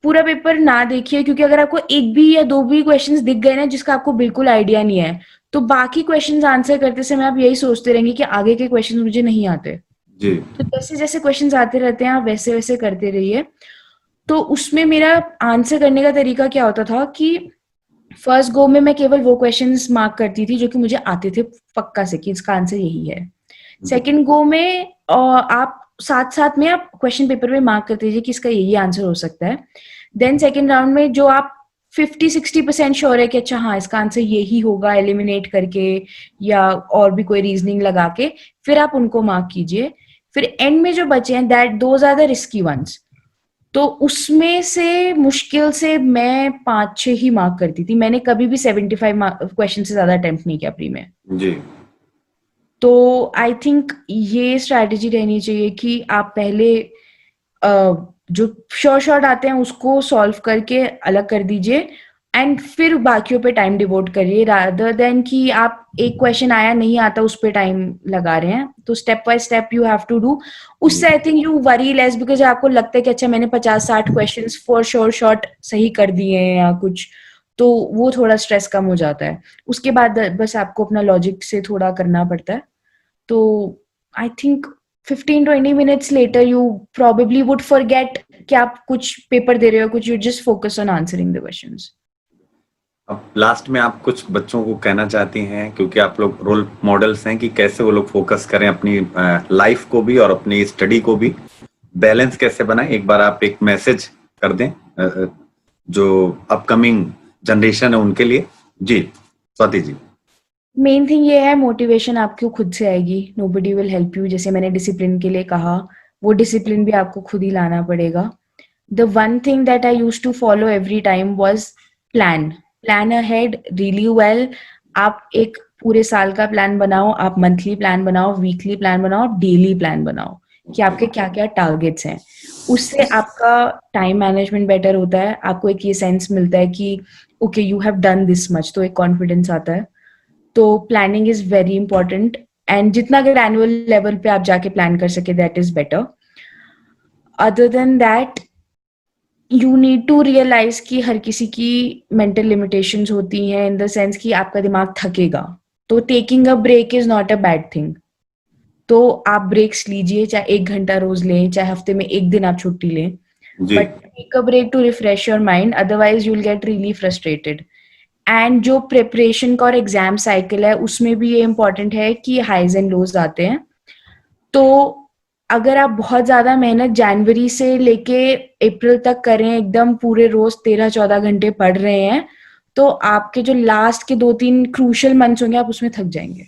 Speaker 3: पूरा पेपर ना देखिए क्योंकि अगर आपको एक भी या 2 भी क्वेश्चंस दिख गए ना जिसका आपको बिल्कुल आइडिया नहीं है तो बाकी क्वेश्चंस आंसर करते समय आप यही सोचते रहेंगे कि आगे के क्वेश्चंस मुझे नहीं आते
Speaker 2: जी
Speaker 3: तो जैसे जैसे क्वेश्चंस आते रहते हैं आप वैसे वैसे करते रहिए तो उसमें मेरा आंसर करने का तरीका क्या होता था कि फर्स्ट गो में मैं केवल वो क्वेश्चंस मार्क करती थी जो कि मुझे आते थे पक्का से कि इसका आंसर यही है सेकंड गो में आप साथ साथ में आप क्वेश्चन पेपर में मार्क करते थे कि इसका यही आंसर हो सकता है देन सेकंड राउंड में जो आप 50-60% श्योर है कि अच्छा हाँ इसका आंसर यही होगा एलिमिनेट करके या और भी कोई रीजनिंग लगा के फिर आप उनको मार्क कीजिए फिर एंड में जो बचे हैं that those are the risky ones तो उसमें से मुश्किल से मैं 5-6 ही मार्क करती थी मैंने कभी भी 75 क्वेश्चन से ज्यादा अटेम्प्ट नहीं किया प्री में
Speaker 2: जी
Speaker 3: तो आई थिंक ये स्ट्रैटेजी रहनी चाहिए कि आप पहले जो शॉर्ट आते हैं उसको सॉल्व करके अलग कर दीजिए एंड फिर बाकियों पे टाइम डिवोट करिए रादर देन कि आप एक क्वेश्चन आया नहीं आता उस पे टाइम लगा रहे हैं तो step by step you have to do उससे I think you worry less because आपको लगता है कि अच्छा मैंने 50-60 क्वेश्चंस फॉर श्योर शॉर्ट सही कर दिए हैं या कुछ तो वो थोड़ा स्ट्रेस कम हो जाता है उसके बाद बस आपको अपना लॉजिक से थोड़ा करना पड़ता है तो I think 15-20 minutes later you probably would forget कि आप कुछ पेपर दे रहे हो कुछ you just focus on answering the questions.
Speaker 2: अब लास्ट में आप कुछ बच्चों को कहना चाहती हैं क्योंकि आप लोग रोल मॉडल्स हैं कि कैसे वो लोग फोकस करें अपनी लाइफ को भी और अपनी स्टडी को भी बैलेंस कैसे बनाएं एक बार आप एक मैसेज कर दें जो अपकमिंग जनरेशन है उनके लिए? जी स्वाति जी।
Speaker 3: मेन थिंग ये है, मोटिवेशन आपको खुद से आएगी, नोबडी विल हेल्प यू। जैसे मैंने डिसिप्लिन के लिए कहा, वो डिसिप्लिन भी आपको खुद ही लाना पड़ेगा। The one thing that I used to follow every time was plan ahead really well. आप एक पूरे साल का प्लान बनाओ, आप मंथली प्लान बनाओ, वीकली प्लान बनाओ, डेली प्लान बनाओ कि आपके क्या क्या टारगेट्स हैं। उससे आपका टाइम मैनेजमेंट बेटर होता है, आपको एक ये सेंस मिलता है कि okay you have done this much, तो एक कॉन्फिडेंस आता है। तो planning is very important, and जितना अगर एनुअल लेवल पे आप जाके प्लान कर सके that is better. Other than that you need to realise कि हर किसी की मेंटल लिमिटेशंस होती हैं, इन द सेंस कि आपका दिमाग थकेगा, तो taking a break is not a bad thing. तो आप ब्रेक्स लीजिए, चाहे 1 घंटा रोज लें, चाहे हफ्ते में 1 दिन आप छुट्टी लें,
Speaker 2: जी
Speaker 3: but take a break to refresh your mind, otherwise you will get really frustrated. And जो प्रिपरेशन का और एग्जाम साइकिल है उसमें भी ये इम्पोर्टेंट है कि हाइज एंड लोज आते हैं। तो अगर आप बहुत ज्यादा मेहनत जनवरी से लेके अप्रैल तक करें, एकदम पूरे रोज 13-14 घंटे पढ़ रहे हैं, तो आपके जो लास्ट के 2-3 क्रूशियल मंथ्स होंगे आप उसमें थक जाएंगे।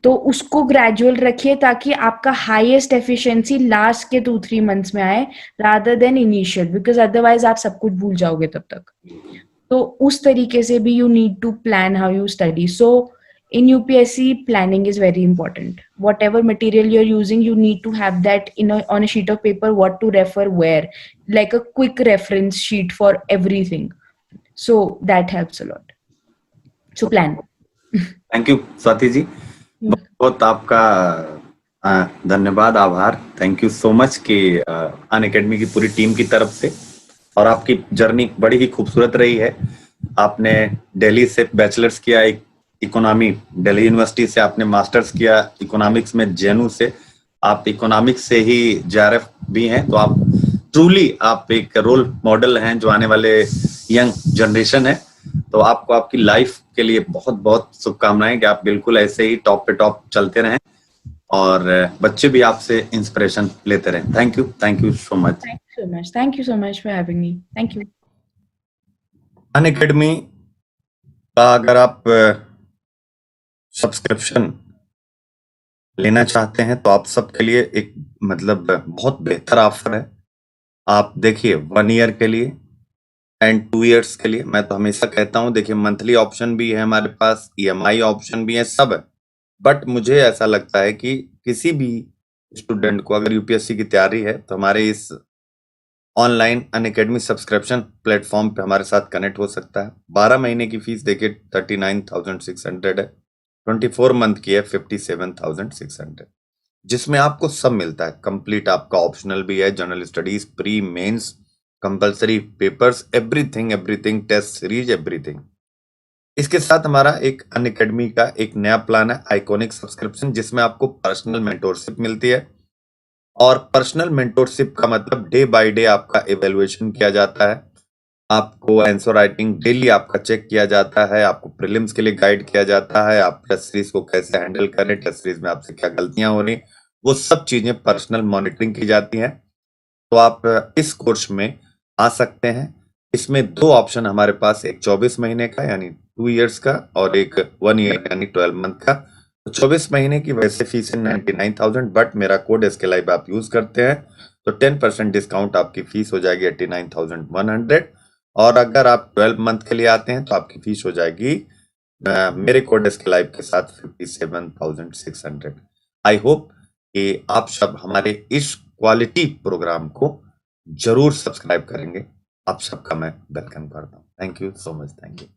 Speaker 3: तो उसको ग्रेजुअल रखिए ताकि आपका हाईएस्ट एफिशिएंसी लास्ट के 2-3 मंथ्स में आए rather than initial, because otherwise आप सब कुछ भूल जाओगे तब तक। तो उस तरीके से भी you need to plan how you study. So in UPSC, planning is very important. Whatever material you're using, you need to have that on a sheet of paper, what to refer where, like a quick reference sheet for everything. So that helps a lot. So plan.
Speaker 2: Thank you Swati ji, बहुत आपका धन्यवाद, आभार, thank you so much कि Unacademy की पूरी team की तरफ से। और आपकी जर्नी बड़ी ही खूबसूरत रही है। आपने दिल्ली से बैचलर्स किया इकोनॉमी, दिल्ली यूनिवर्सिटी से आपने मास्टर्स किया इकोनॉमिक्स में जेएनयू से, आप इकोनॉमिक्स से ही जेआरएफ भी हैं। तो आप ट्रूली आप एक रोल मॉडल हैं जो आने वाले यंग जनरेशन है। तो आपको आपकी लाइफ के लिए बहुत बहुत शुभकामनाएं कि आप बिल्कुल ऐसे ही टॉप पे टॉप चलते रहें और बच्चे भी आपसे इंस्पिरेशन लेते रहें। Thank you so much.
Speaker 3: Thank you so much for having me. Thank you.
Speaker 2: Unacademy का अगर आप सब्सक्रिप्शन लेना चाहते हैं तो आप सबके लिए एक मतलब बहुत बेहतर ऑफर है। आप देखिए 1 ईयर के लिए एंड 2 इयर्स के लिए। मैं तो हमेशा कहता हूं देखिए मंथली ऑप्शन भी है हमारे पास, ईएमआई ऑप्शन भी है, सब है। बट मुझे ऐसा लगता है कि किसी भी स्टूडेंट को अगर यूपीएससी की तैयारी है तो हमारे इस ऑनलाइन अनअकैडमी सब्सक्रिप्शन प्लेटफॉर्म पे हमारे साथ कनेक्ट हो सकता है। 12 महीने की फीस देखिए 39,600 है, 24 मंथ की है 57,600, जिसमें आपको सब मिलता है। कंप्लीट आपका ऑप्शनल भी है, general studies, pre mains, compulsory papers, everything, test series, everything. इसके साथ हमारा एक अनअकैडमी का एक नया प्लान है आइकॉनिक सब्सक्रिप्शन, जिसमें आपको पर्सनल मेंटोरशिप मिलती है। और पर्सनल मेंटोरशिप का मतलब डे बाय डे आपका इवैल्यूएशन किया जाता है, आपको आंसर राइटिंग डेली आपका चेक किया जाता है, आपको प्रीलिम्स के लिए गाइड किया जाता है, आप टेस्ट सीरीज को कैसे हैंडल करें, टेस्ट सीरीज में आपसे क्या गलतियां हो रही, वो सब चीजें पर्सनल मॉनिटरिंग की जाती हैं। तो आप इस कोर्स में आ सकते हैं। इसमें 2 ऑप्शन हमारे पास, एक 24 महीने का यानी 2 इयर्स का और एक 1 ईयर यानी 12 मंथ का। तो 24 महीने की वैसे फीस है 99,000, बट मेरा कोड इसके लाइव आप यूज करते हैं तो 10% डिस्काउंट आपकी फीस हो जाएगी 89,100। और अगर आप 12 मंथ के लिए आते हैं तो आपकी फीस हो जाएगी मेरे कोड इसके लाइव के साथ 57,600। आई होप कि आप सब हमारे इस क्वालिटी प्रोग्राम को जरूर सब्सक्राइब करेंगे। आप सबका मैं वेलकम करता हूँ। Thank you so much. Thank you.